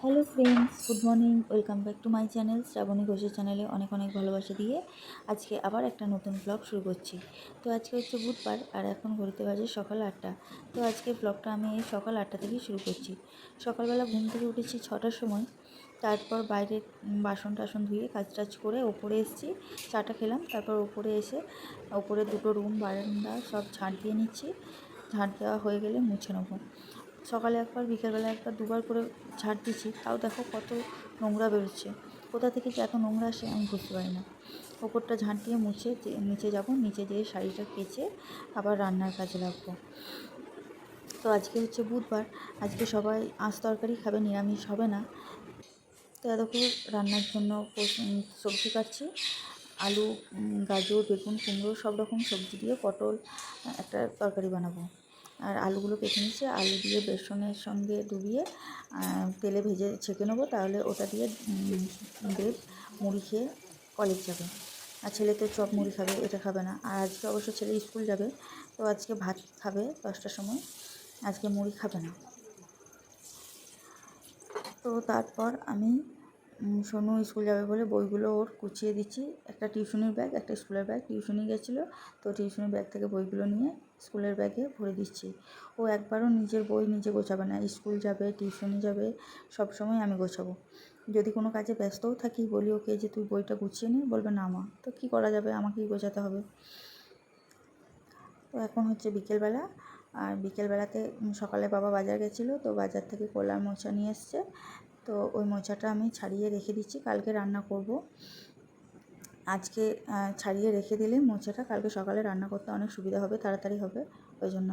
Hello friends, good morning. Welcome back to my channel Shrabani ঘোষের চ্যানেলে অনেক অনেক ভালোবাসা দিয়ে আজকে আবার একটা নতুন ব্লগ শুরু করছি। তো আজকে হচ্ছে বুধবার আর এখন ঘড়িতে বাজে সকাল 8টা। তো আজকে ব্লগটা আমি এই সকাল 8টা থেকেই শুরু করছি। সকালবেলা ঘুম থেকে উঠেছি 6টার সময়। তারপর বাইরে বাসন টাসন ধুয়ে কাজ টাজ করে ওপরে এসেছি, চাটা খেলাম। তারপর ওপরে এসে ওপরে দুটো রুম বারান্দা সব ঝাঁট দিয়ে নিচ্ছি। ঝাঁট দেওয়া হয়ে গেলে মুছে নেবো। সকালে একবার বিকেলবেলা একবার দুবার করে ঝাড় দিচ্ছি, তাও দেখো কত নোংরা বেরোচ্ছে। কোথা থেকে যে এত নোংরা আসে আমি বুঝতে পারি না। ওপরটা ঝাঁট দিয়ে মুছে নিচে যাব, নিচে যেয়ে শাড়িটা কেচে আবার রান্নার কাজে লাগবো। তো আজকে হচ্ছে বুধবার, আজকে সবাই আঁশ তরকারি খাবে, নিরামিষ হবে না। তো দেখো রান্নার জন্য সবজি কাটছি। আলু, গাজর, বেগুন, কুমড়ো সব রকম সবজি দিয়ে পটল একটা তরকারি বানাবো। আর আলুগুলো কেটে নিচ্ছি, আলু দিয়ে বেসনের সঙ্গে ডুবিয়ে তেলে ভেজে ছেঁকে নেবো, তাহলে ওটা দিয়ে দেব মুড়ি খেয়ে কলেজ যাবে। আর ছেলে তো চপ মুড়ি খাবে, এটা খাবে না। আর আজকে অবশ্য ছেলে স্কুল যাবে, তো আজকে ভাত খাবে 10টার সময়, আজকে মুড়ি খাবে না। তো তারপর আমি সোনু স্কুল যাবে বলে বইগুলো ওর গুছিয়ে দিচ্ছি। একটা টিউশনির ব্যাগ, একটা স্কুলের ব্যাগ। টিউশনি গেছিলো, তো টিউশনির ব্যাগ থেকে বইগুলো নিয়ে স্কুলের ব্যাগে ভরে দিচ্ছি। ও একবারও নিজের বই নিজে গোছাবে না, স্কুল যাবে, টিউশনি যাবে, সব সময় আমি গোছাবো। যদি কোনো কাজে ব্যস্তও থাকি, বলি ওকে যে তুই বইটা গুছিয়ে নে, বলবে না মা। তো কী করা যাবে, আমাকেই গোছাতে হবে। তো এখন হচ্ছে বিকেলবেলা, আর বিকেলবেলাতে সকালে বাবা বাজার গেছিলো, তো বাজার থেকে কলার মোচা নিয়ে এসছে। তো ওই মোচাটা আমি ছাড়িয়ে রেখে দিচ্ছি, কালকে রান্না করব। আজকে ছাড়িয়ে রেখে দিলে মোচাটা কালকে সকালে রান্না করতে অনেক সুবিধা হবে, তাড়াতাড়ি হবে, ওই জন্য।